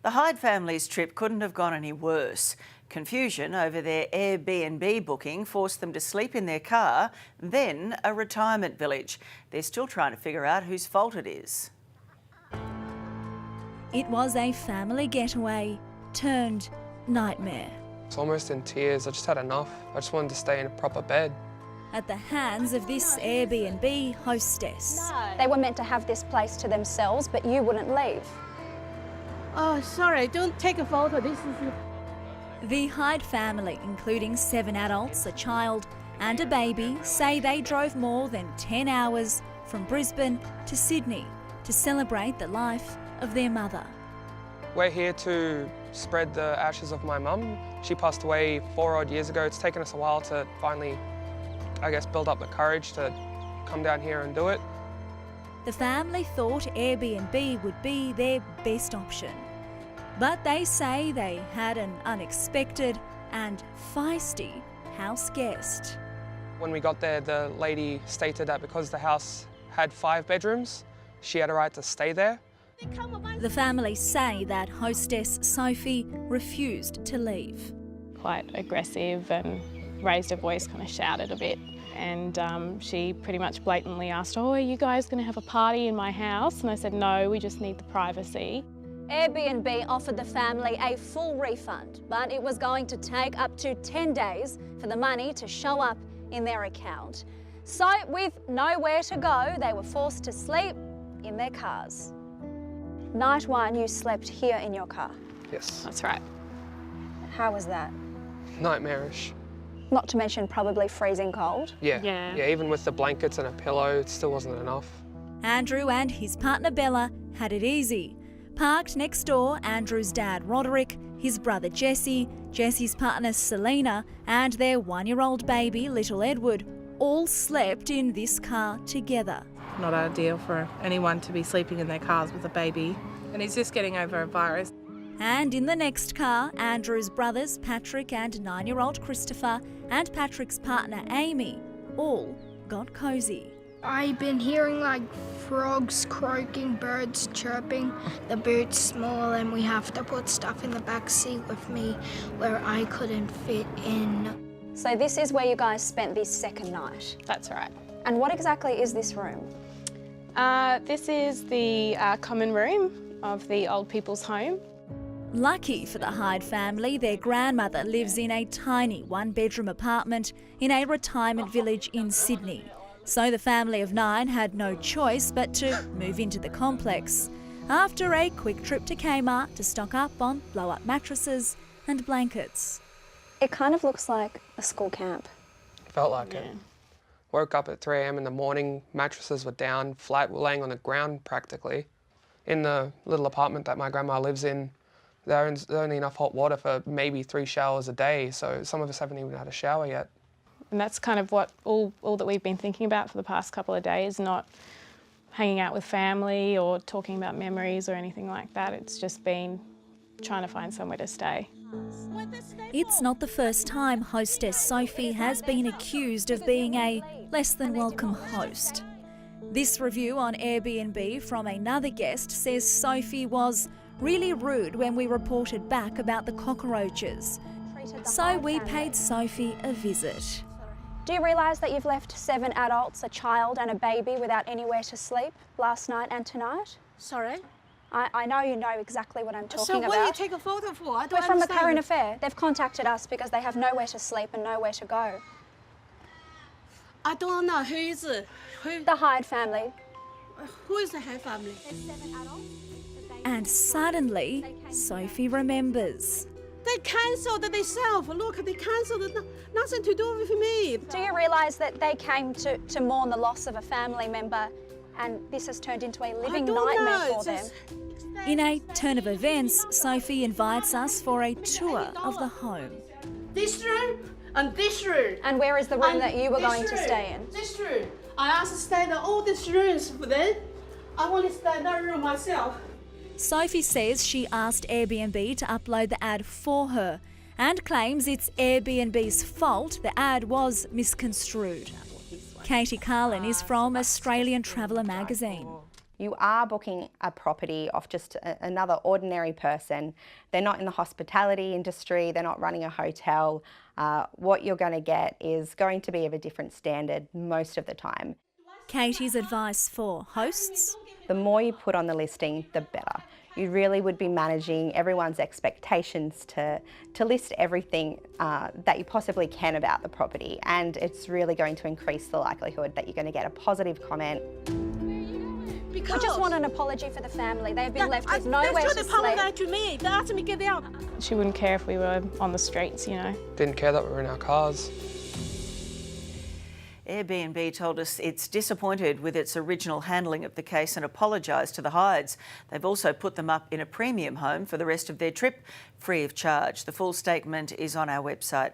The Hyde family's trip couldn't have gone any worse. Confusion over their Airbnb booking forced them to sleep in their car, then a retirement village. They're still trying to figure out whose fault it is. It was a family getaway turned nightmare. I was almost in tears. I just had enough. I just wanted to stay in a proper bed. At the hands of this Airbnb hostess. They were meant to have this place to themselves, but you wouldn't leave. Oh, sorry, don't take a photo. This is... The Hyde family, including 7 adults, a child and a baby, say they drove more than 10 hours from Brisbane to Sydney to celebrate the life of their mother. We're here to spread the ashes of my mum. She passed away 4 odd years ago. It's taken us a while to finally, I guess, build up the courage to come down here and do it. The family thought Airbnb would be their best option. But they say they had an unexpected and feisty house guest. When we got there, the lady stated that because the house had 5 bedrooms, she had a right to stay there. The family say that hostess Sophie refused to leave. Quite aggressive and raised her voice, kind of shouted a bit. And she pretty much blatantly asked, "Oh, are you guys going to have a party in my house?" And I said, "No, we just need the privacy." Airbnb offered the family a full refund, but it was going to take up to 10 days for the money to show up in their account. So, with nowhere to go, they were forced to sleep in their cars. Night 1, you slept here in your car. Yes. That's right. How was that? Nightmarish. Not to mention probably freezing cold. Yeah, even with the blankets and a pillow, it still wasn't enough. Andrew and his partner Bella had it easy. Parked next door, Andrew's dad Roderick, his brother Jesse, Jesse's partner Selena and their 1-year-old baby little Edward all slept in this car together. Not ideal for anyone to be sleeping in their cars with a baby, and he's just getting over a virus. And in the next car, Andrew's brothers Patrick and 9-year-old Christopher and Patrick's partner Amy all got cosy. I've been hearing like frogs croaking, birds chirping. The boot's small and we have to put stuff in the back seat with me where I couldn't fit in. So this is where you guys spent this second night. That's right. And what exactly is this room? This is the common room of the old people's home. Lucky for the Hyde family, their grandmother lives in a tiny 1-bedroom apartment in a retirement village in Sydney. So the family of 9 had no choice but to move into the complex after a quick trip to Kmart to stock up on blow-up mattresses and blankets. It kind of looks like a school camp. Felt like it. Woke up at 3 a.m. in the morning, mattresses were down, flat, we're laying on the ground practically. In the little apartment that my grandma lives in, there's only enough hot water for maybe 3 showers a day, so some of us haven't even had a shower yet. And that's kind of what all that we've been thinking about for the past couple of days, not hanging out with family or talking about memories or anything like that. It's just been trying to find somewhere to stay. It's not the first time hostess Sophie has been accused of being a less than welcome host. This review on Airbnb from another guest says Sophie was really rude when we reported back about the cockroaches. So we paid Sophie a visit. Do you realise that you've left 7 adults, a child and a baby without anywhere to sleep last night and tonight? Sorry? I know you know exactly what I'm talking about. So what do you take a photo for? I don't We're from the understand. Current Affair. They've contacted us because they have nowhere to sleep and nowhere to go. I don't know who is it. The Hyde family. Who is the Hyde family? And suddenly, Sophie remembers. They cancelled it themselves. Look, they cancelled it. Nothing to do with me. Do you realise that they came to mourn the loss of a family member and this has turned into a living nightmare for them? In a turn of events, Sophie invites us for a tour of the home. This room and this room. And where is the room that you were going to stay in? This room. I asked to stay in all these rooms for them. I want to stay in that room myself. Sophie says she asked Airbnb to upload the ad for her and claims it's Airbnb's fault the ad was misconstrued. Katie Carlin is from Australian Traveller magazine. You are booking a property off just another ordinary person. They're not in the hospitality industry, they're not running a hotel. What you're going to get is going to be of a different standard most of the time. Katie's advice for hosts? The more you put on the listing, the better. You really would be managing everyone's expectations to list everything that you possibly can about the property, and it's really going to increase the likelihood that you're going to get a positive comment. We just want an apology for the family. They've been left with nowhere to sleep. Apologize to me. They asked me to get out. She wouldn't care if we were on the streets, you know. Didn't care that we were in our cars. Airbnb told us it's disappointed with its original handling of the case and apologised to the Hydes. They've also put them up in a premium home for the rest of their trip, free of charge. The full statement is on our website.